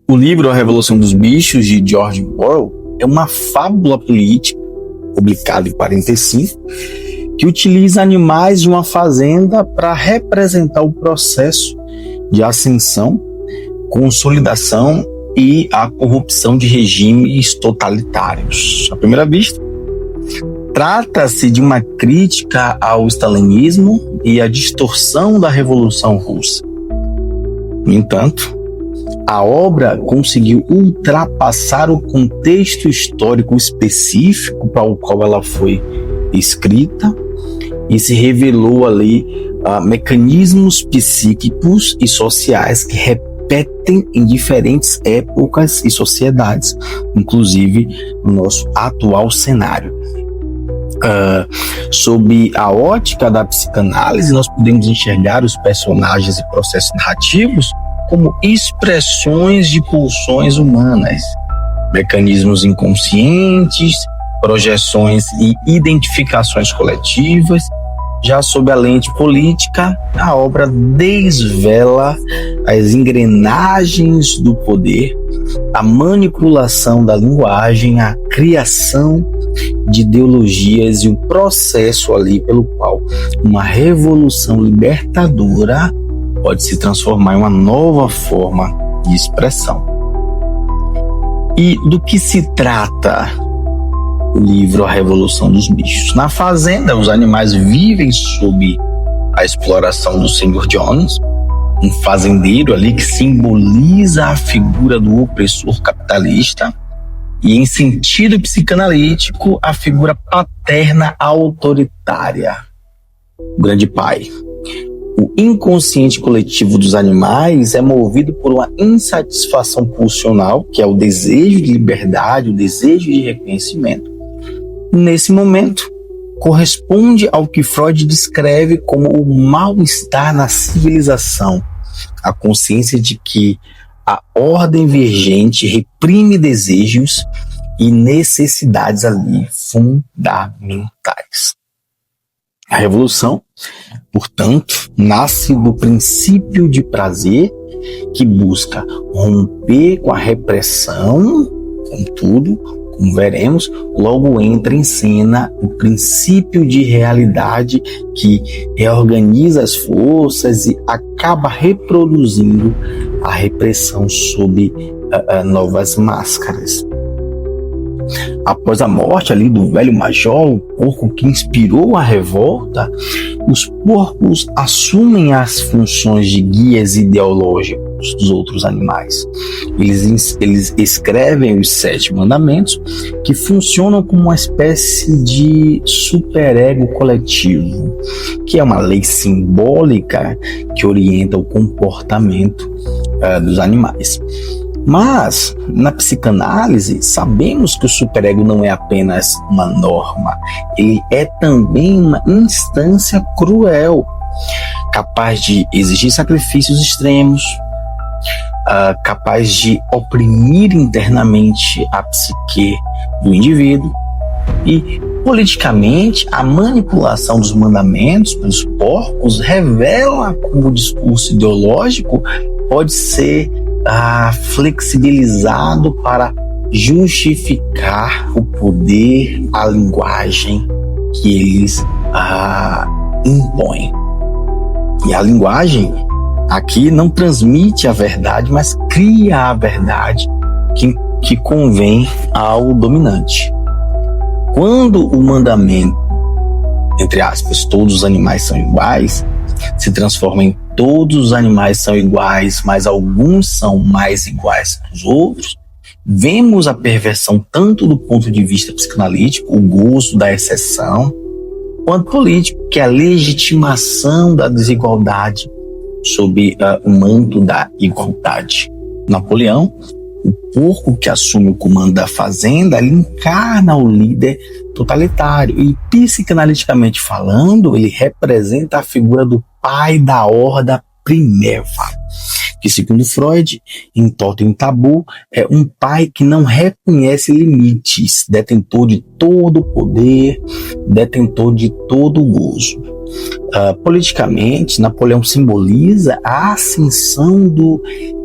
O livro A Revolução dos Bichos, de George Orwell, é uma fábula política, publicada em 1945, que utiliza animais de uma fazenda para representar o processo de ascensão, consolidação e a corrupção de regimes totalitários. À primeira vista, trata-se de uma crítica ao stalinismo e à distorção da Revolução Russa. No entanto, a obra conseguiu ultrapassar o contexto histórico específico para o qual ela foi escrita e se revelou ali mecanismos psíquicos e sociais que repetem em diferentes épocas e sociedades, inclusive no nosso atual cenário. Sob a ótica da psicanálise, nós podemos enxergar os personagens e processos narrativos como expressões de pulsões humanas, mecanismos inconscientes, projeções e identificações coletivas. Já sob a lente política, a obra desvela as engrenagens do poder, a manipulação da linguagem, a criação de ideologias e o processo ali pelo qual uma revolução libertadora pode se transformar em uma nova forma de expressão. E do que se trata o livro A Revolução dos Bichos? Na fazenda, os animais vivem sob a exploração do Sr. Jones, um fazendeiro ali que simboliza a figura do opressor capitalista, e em sentido psicanalítico, a figura paterna autoritária, o grande pai. O inconsciente coletivo dos animais é movido por uma insatisfação pulsional, que é o desejo de liberdade, o desejo de reconhecimento. Nesse momento, corresponde ao que Freud descreve como o mal-estar na civilização, a consciência de que a ordem vigente reprime desejos e necessidades ali fundamentais. A revolução, portanto, nasce do princípio de prazer que busca romper com a repressão, contudo, como veremos, logo entra em cena o princípio de realidade que reorganiza as forças e acaba reproduzindo a repressão sob novas máscaras. Após a morte ali do velho major, o porco que inspirou a revolta, os porcos assumem as funções de guias ideológicos dos outros animais. Eles escrevem os 7 mandamentos, que funcionam como uma espécie de superego coletivo, que é uma lei simbólica que orienta o comportamento dos animais. Mas, na psicanálise, sabemos que o superego não é apenas uma norma, ele é também uma instância cruel, capaz de exigir sacrifícios extremos, capaz de oprimir internamente a psique do indivíduo. E, politicamente, a manipulação dos mandamentos pelos porcos revela como o discurso ideológico pode ser flexibilizado para justificar o poder, a linguagem que eles impõem. E a linguagem aqui não transmite a verdade, mas cria a verdade que convém ao dominante. Quando o mandamento, entre aspas, todos os animais são iguais, se transforma em todos os animais são iguais, mas alguns são mais iguais que os outros, vemos a perversão tanto do ponto de vista psicanalítico, o gozo da exceção, quanto político, que é a legitimação da desigualdade sob o manto da igualdade. Napoleão, o porco que assume o comando da fazenda, ele encarna o líder totalitário e, psicanaliticamente falando, ele representa a figura do pai da horda primeva. que, segundo Freud, em Totem Tabu, é um pai que não reconhece limites, detentor de todo o poder, detentor de todo o gozo. Politicamente, Napoleão simboliza a ascensão do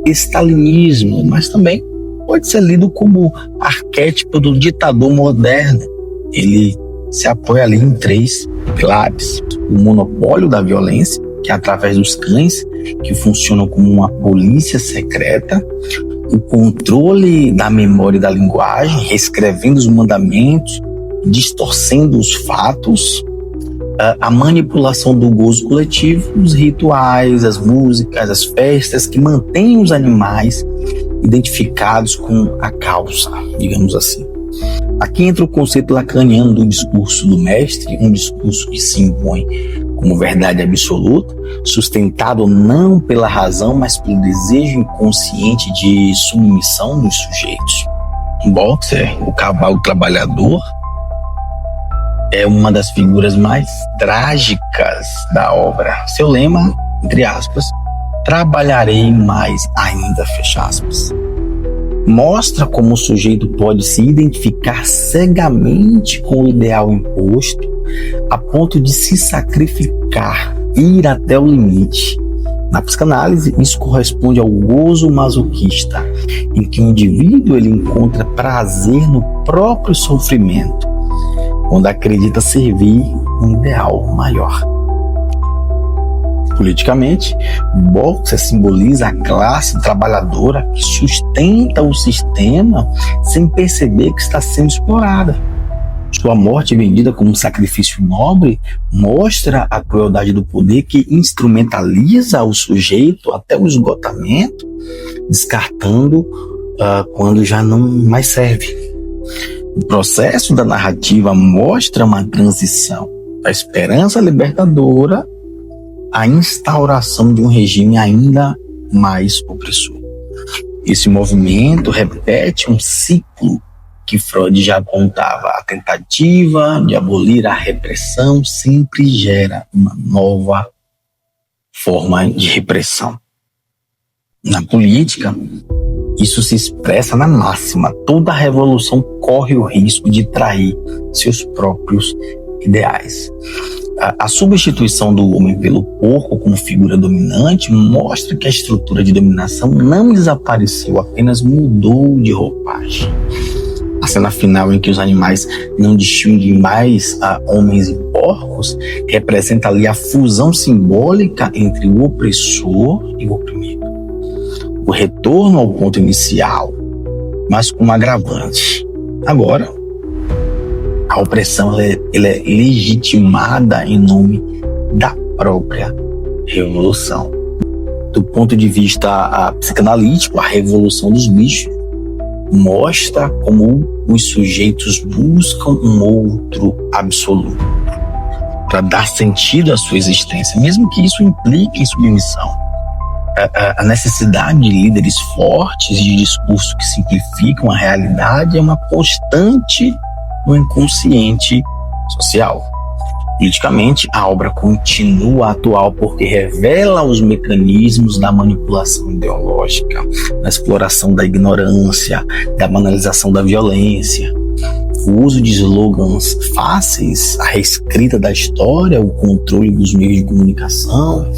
stalinismo, mas também pode ser lido como arquétipo do ditador moderno. Ele se apoia ali em 3 pilares: o monopólio da violência, que é através dos cães, que funcionam como uma polícia secreta; o controle da memória e da linguagem, reescrevendo os mandamentos, distorcendo os fatos; a manipulação do gozo coletivo, os rituais, as músicas, as festas que mantêm os animais identificados com a causa, digamos assim. Aqui entra o conceito lacaniano do discurso do mestre, um discurso que se impõe como verdade absoluta, sustentado não pela razão, mas pelo desejo inconsciente de submissão dos sujeitos. O boxer, o cavalo trabalhador, é uma das figuras mais trágicas da obra. Seu lema, entre aspas, trabalharei mais ainda, fecha aspas, mostra como o sujeito pode se identificar cegamente com o ideal imposto, a ponto de se sacrificar, ir até o limite. Na psicanálise, isso corresponde ao gozo masoquista, em que o indivíduo ele encontra prazer no próprio sofrimento, quando acredita servir um ideal maior. Politicamente, Boxer simboliza a classe trabalhadora que sustenta o sistema sem perceber que está sendo explorada. Sua morte, vendida como um sacrifício nobre, mostra a crueldade do poder que instrumentaliza o sujeito até o esgotamento, descartando quando já não mais serve. O processo da narrativa mostra uma transição da esperança libertadora à instauração de um regime ainda mais opressor. Esse movimento repete um ciclo que Freud já apontava. A tentativa de abolir a repressão sempre gera uma nova forma de repressão. Na política, isso se expressa na máxima: toda revolução corre o risco de trair seus próprios ideais. A substituição do homem pelo porco como figura dominante mostra que a estrutura de dominação não desapareceu, apenas mudou de roupagem. A cena final, em que os animais não distinguem mais homens e porcos, representa ali a fusão simbólica entre o opressor e o oprimido. O retorno ao ponto inicial, mas com um agravante. Agora, a opressão ela é legitimada em nome da própria revolução. Do ponto de vista psicanalítico, a revolução dos bichos mostra como os sujeitos buscam um outro absoluto para dar sentido à sua existência, mesmo que isso implique em submissão. A necessidade de líderes fortes, de discursos que simplificam a realidade, é uma constante no inconsciente social. Politicamente, a obra continua atual porque revela os mecanismos da manipulação ideológica, da exploração da ignorância, da banalização da violência, o uso de slogans fáceis, a reescrita da história, o controle dos meios de comunicação,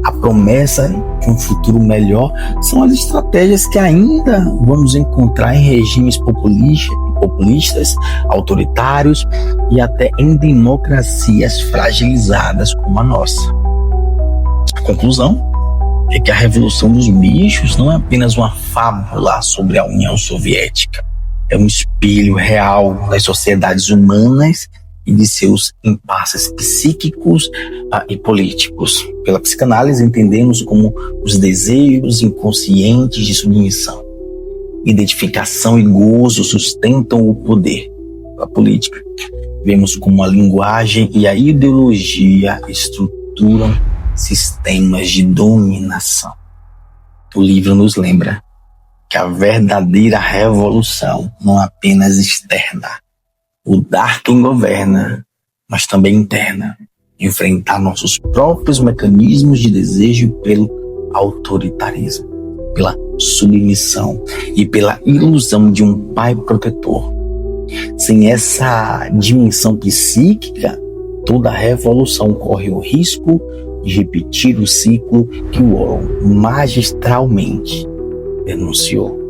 a promessa de um futuro melhor, são as estratégias que ainda vamos encontrar em regimes populistas, autoritários e até em democracias fragilizadas como a nossa. A conclusão é que a Revolução dos Bichos não é apenas uma fábula sobre a União Soviética, é um espelho real das sociedades humanas e de seus impasses psíquicos e políticos. Pela psicanálise, entendemos como os desejos inconscientes de submissão, identificação e gozo sustentam o poder. Pela política, vemos como a linguagem e a ideologia estruturam sistemas de dominação. O livro nos lembra que a verdadeira revolução não é apenas externa, o dar quem governa, mas também interna, enfrentar nossos próprios mecanismos de desejo pelo autoritarismo. pela submissão e pela ilusão de um pai protetor. Sem essa dimensão psíquica, toda revolução corre o risco de repetir o ciclo que o Orwell magistralmente denunciou.